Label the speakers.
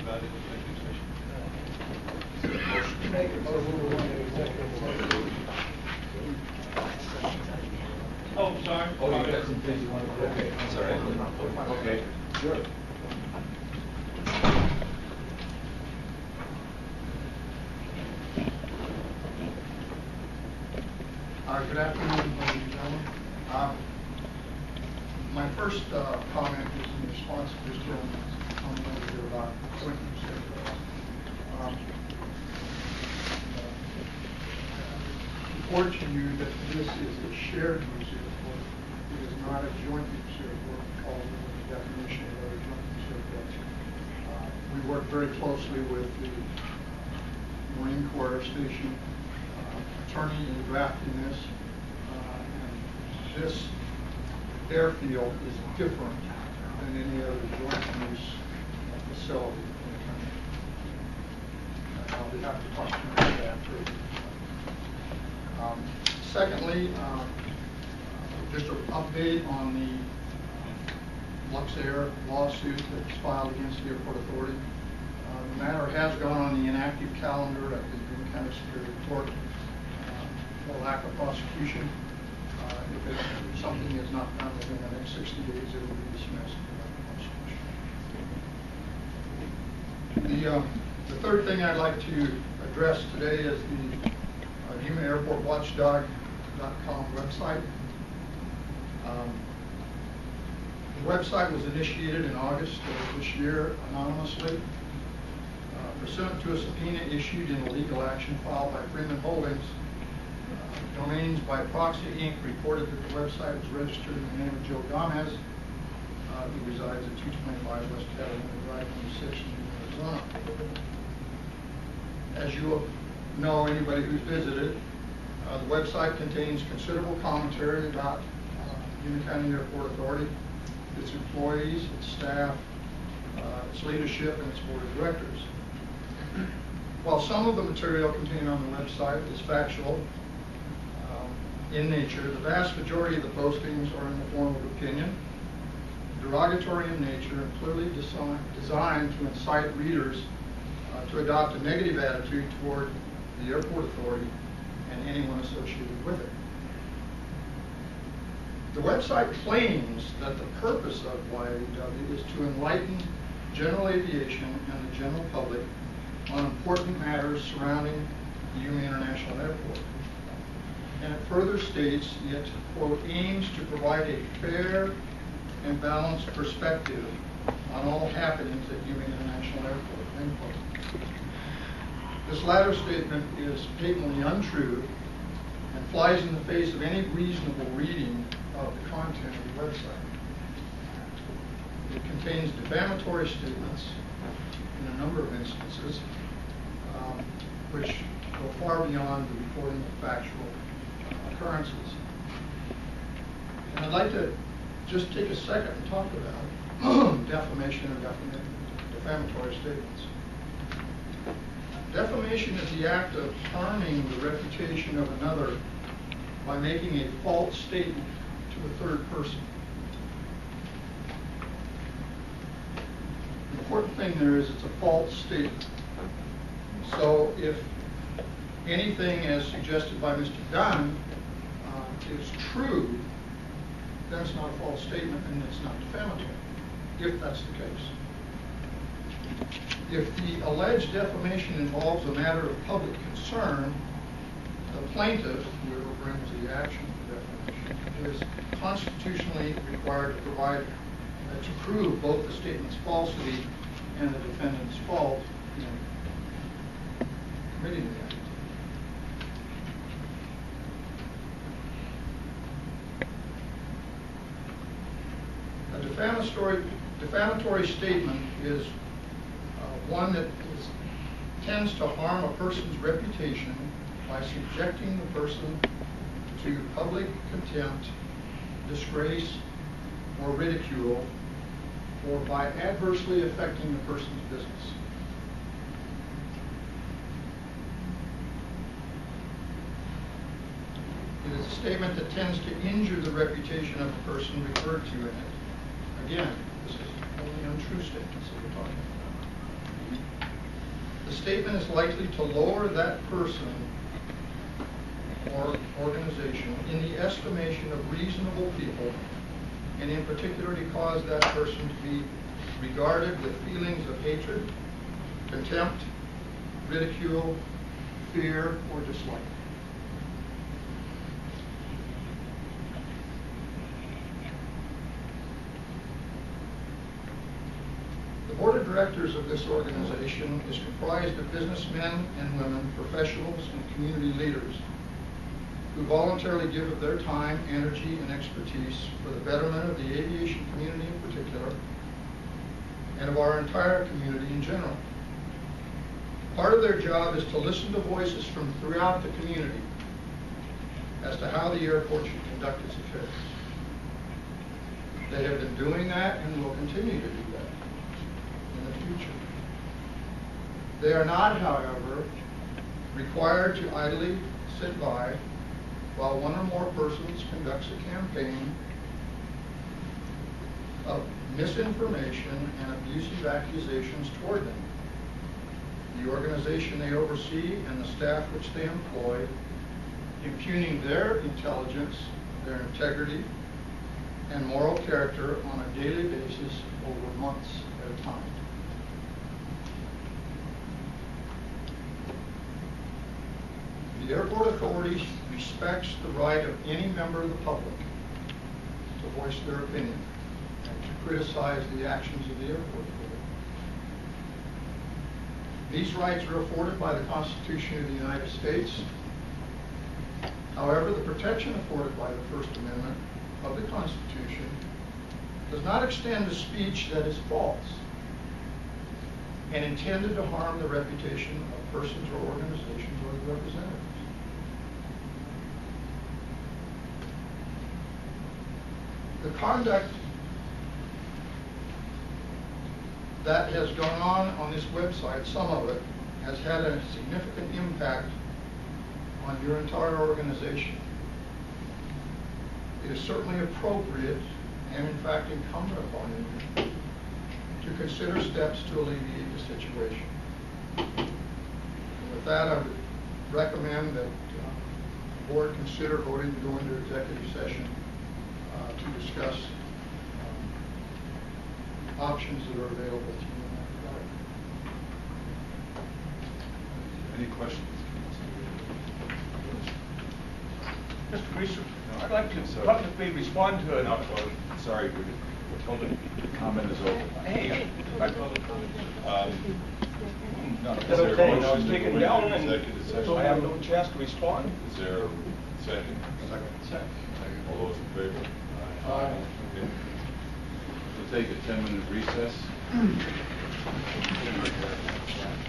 Speaker 1: about it in executive session?
Speaker 2: Make a motion to go into executive session.
Speaker 1: Oh, sorry.
Speaker 3: Oh, you got some things you want to, okay, I'm sorry. Okay, sure.
Speaker 4: Good afternoon, ladies and gentlemen. My first comment is in response to this gentleman's comment here about joint use airport. Report to you that this is a shared use airport. It is not a joint use airport, called in the definition of other joint use airports. We work very closely with the Marine Corps Air Station attorney in drafting this. This airfield is different than any other joint use facility in the country. I'll be happy to talk to you about that further. Secondly, just an update on the Luxair lawsuit that was filed against the Airport Authority. The matter has gone on the inactive calendar at the Greene County Superior Court for lack of prosecution. If something is not done within the next 60 days, it will be dismissed without prosecution. The third thing I'd like to address today is the HumanAirportWatchdog.com website. The website was initiated in August of this year anonymously, pursuant to a subpoena issued in a legal action filed by Freeman Holdings. Domains by Proxy Inc. reported that the website was registered in the name of Joe Gomez, who resides at 225 West Catalina Drive, 26 in Arizona. As you know, anybody who's visited, the website contains considerable commentary about Union County Airport Authority, its employees, its staff, its leadership, and its board of directors. While some of the material contained on the website is factual in nature, the vast majority of the postings are in the form of opinion, derogatory in nature, and clearly designed to incite readers to adopt a negative attitude toward the Airport Authority and anyone associated with it. The website claims that the purpose of YAW is to enlighten general aviation and the general public on important matters surrounding the Yuma International Airport. And it further states it, quote, aims to provide a fair and balanced perspective on all happenings at Yuma International Airport, end quote. This latter statement is patently untrue and flies in the face of any reasonable reading of the content of the website. It contains defamatory statements in a number of instances, which go far beyond the reporting of factual occurrences. And I'd like to just take a second and talk about defamation or defamatory statements. Defamation is the act of harming the reputation of another by making a false statement to a third person. The important thing there is it's a false statement. So if anything as suggested by Mr. Dunn is true, then it's not a false statement and it's not defamatory, if that's the case. If the alleged defamation involves a matter of public concern, the plaintiff, whoever brings the action for defamation, is constitutionally required to provide, to prove both the statement's falsity and the defendant's fault in committing the act. A defamatory statement is one that tends to harm a person's reputation by subjecting the person to public contempt, disgrace, or ridicule, or by adversely affecting the person's business. It is a statement that tends to injure the reputation of the person referred to in it. Again, this is only untrue statements that we're talking about. the statement is likely to lower that person or organization in the estimation of reasonable people, and in particular to cause that person to be regarded with feelings of hatred, contempt, ridicule, fear, or dislike. The board of directors of this organization is comprised of businessmen and women, professionals and community leaders who voluntarily give of their time, energy, and expertise for the betterment of the aviation community in particular, and of our entire community in general. Part of their job is to listen to voices from throughout the community as to how the airport should conduct its affairs. They have been doing that and will continue to do that in the future. They are not, however, required to idly sit by while one or more persons conducts a campaign of misinformation and abusive accusations toward them. The organization they oversee and the staff which they employ, impugning their intelligence, their integrity, and moral character on a daily basis over months at a time. The airport authority respects the right of any member of the public to voice their opinion and to criticize the actions of the airport authority. These rights are afforded by the Constitution of the United States. However, the protection afforded by the First Amendment of the Constitution does not extend to speech that is false and intended to harm the reputation of persons or organizations or their representatives. The conduct that has gone on this website, some of it, has had a significant impact on your entire organization. It is certainly appropriate and in fact incumbent upon you to consider steps to alleviate the situation. And with that, I would recommend that the board consider voting to go into executive session to discuss options that are available to you in that regard.
Speaker 3: Any questions?
Speaker 1: Mr. Greaser, I'd like to publicly respond to
Speaker 3: No, sorry, we're told the comment is over.
Speaker 1: Hey,
Speaker 3: No, is
Speaker 1: that's
Speaker 3: there a
Speaker 1: okay. I was
Speaker 3: motion to
Speaker 1: taken
Speaker 3: go into
Speaker 1: down
Speaker 3: executive
Speaker 1: and
Speaker 3: session?
Speaker 1: so I have no chance to respond.
Speaker 3: Is there a second? Second. All those in favor?
Speaker 4: Aye.
Speaker 3: Okay. We'll take a 10-minute recess.